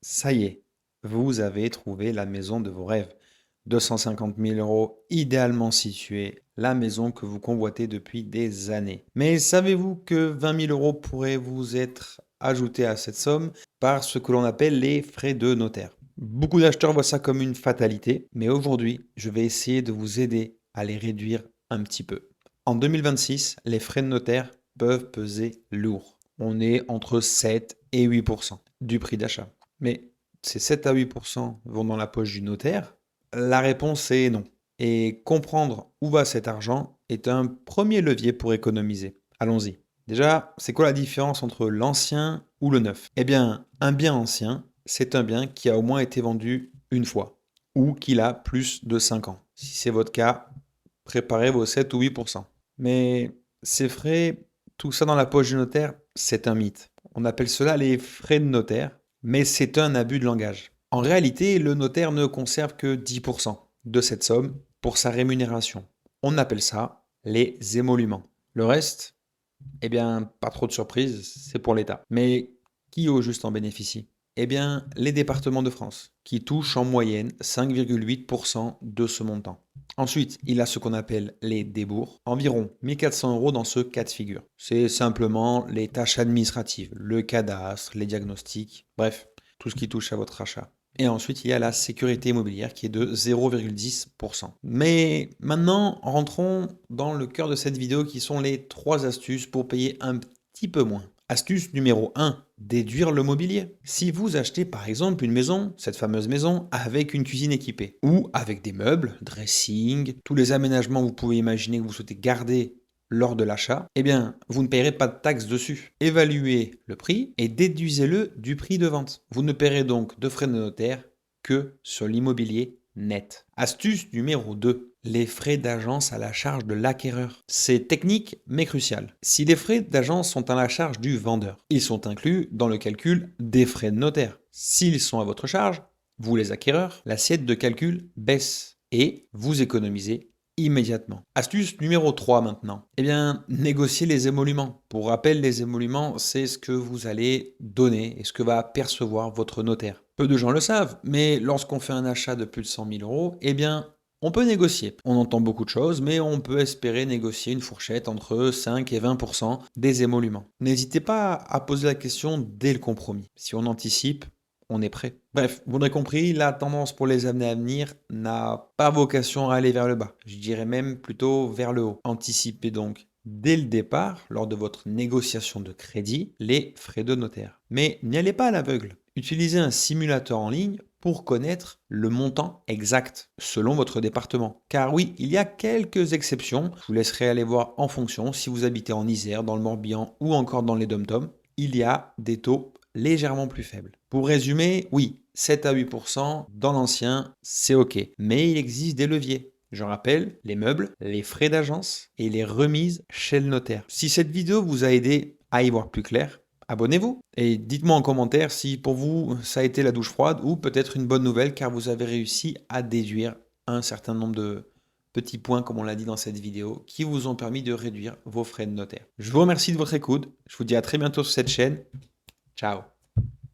Ça y est, vous avez trouvé la maison de vos rêves. 250 000 euros, idéalement située, la maison que vous convoitez depuis des années. Mais savez-vous que 20 000 euros pourraient vous être ajoutés à cette somme par ce que l'on appelle les frais de notaire? Beaucoup d'acheteurs voient ça comme une fatalité, mais aujourd'hui, je vais essayer de vous aider à les réduire un petit peu. En 2026, les frais de notaire peuvent peser lourd. On est entre 7 et 8% du prix d'achat. Mais ces 7 à 8% vont dans la poche du notaire? La réponse est non. Et comprendre où va cet argent est un premier levier pour économiser. Allons-y. Déjà, c'est quoi la différence entre l'ancien ou le neuf? Eh bien, un bien ancien, c'est un bien qui a au moins été vendu une fois ou qu'il a plus de 5 ans. Si c'est votre cas, préparez vos 7 ou 8%. Mais ces frais, tout ça dans la poche du notaire, c'est un mythe. On appelle cela les frais de notaire, mais c'est un abus de langage. En réalité, le notaire ne conserve que 10% de cette somme pour sa rémunération. On appelle ça les émoluments. Le reste, eh bien, pas trop de surprise, c'est pour l'État. Mais qui au juste en bénéficie? Eh bien, les départements de France, qui touchent en moyenne 5,8% de ce montant. Ensuite, il a ce qu'on appelle les débours, environ 1400 euros dans ce cas de figure. C'est simplement les tâches administratives, le cadastre, les diagnostics, bref, tout ce qui touche à votre achat. Et ensuite, il y a la sécurité immobilière qui est de 0,10%. Mais maintenant, rentrons dans le cœur de cette vidéo qui sont les 3 astuces pour payer un petit peu moins. Astuce numéro 1, déduire le mobilier. Si vous achetez par exemple une maison, cette fameuse maison, avec une cuisine équipée, ou avec des meubles, dressing, tous les aménagements que vous pouvez imaginer que vous souhaitez garder lors de l'achat, eh bien, vous ne payerez pas de taxes dessus. Évaluez le prix et déduisez-le du prix de vente. Vous ne paierez donc de frais de notaire que sur l'immobilier net. Astuce numéro 2. Les frais d'agence à la charge de l'acquéreur. C'est technique mais crucial. Si les frais d'agence sont à la charge du vendeur, ils sont inclus dans le calcul des frais de notaire. S'ils sont à votre charge, vous les acquéreurs, l'assiette de calcul baisse et vous économisez immédiatement. Astuce numéro 3 maintenant. Eh bien, négocier les émoluments. Pour rappel, les émoluments, c'est ce que vous allez donner et ce que va percevoir votre notaire. Peu de gens le savent, mais lorsqu'on fait un achat de plus de 100 000 euros, eh bien, on peut négocier. On entend beaucoup de choses, mais on peut espérer négocier une fourchette entre 5 et 20% des émoluments. N'hésitez pas à poser la question dès le compromis. Si on anticipe, on est prêt. Bref, vous l'aurez compris, la tendance pour les années à venir n'a pas vocation à aller vers le bas. Je dirais même plutôt vers le haut. Anticipez donc dès le départ, lors de votre négociation de crédit, les frais de notaire. Mais n'y allez pas à l'aveugle. Utilisez un simulateur en ligne pour connaître le montant exact selon votre département. Car oui, il y a quelques exceptions. Je vous laisserai aller voir en fonction si vous habitez en Isère, dans le Morbihan ou encore dans les DOM-TOM. Il y a des taux légèrement plus faibles. Pour résumer, oui, 7 à 8% dans l'ancien, c'est OK. Mais il existe des leviers. Je rappelle, les meubles, les frais d'agence et les remises chez le notaire. Si cette vidéo vous a aidé à y voir plus clair, abonnez-vous et dites-moi en commentaire si pour vous ça a été la douche froide ou peut-être une bonne nouvelle car vous avez réussi à déduire un certain nombre de petits points comme on l'a dit dans cette vidéo qui vous ont permis de réduire vos frais de notaire. Je vous remercie de votre écoute, je vous dis à très bientôt sur cette chaîne. Ciao.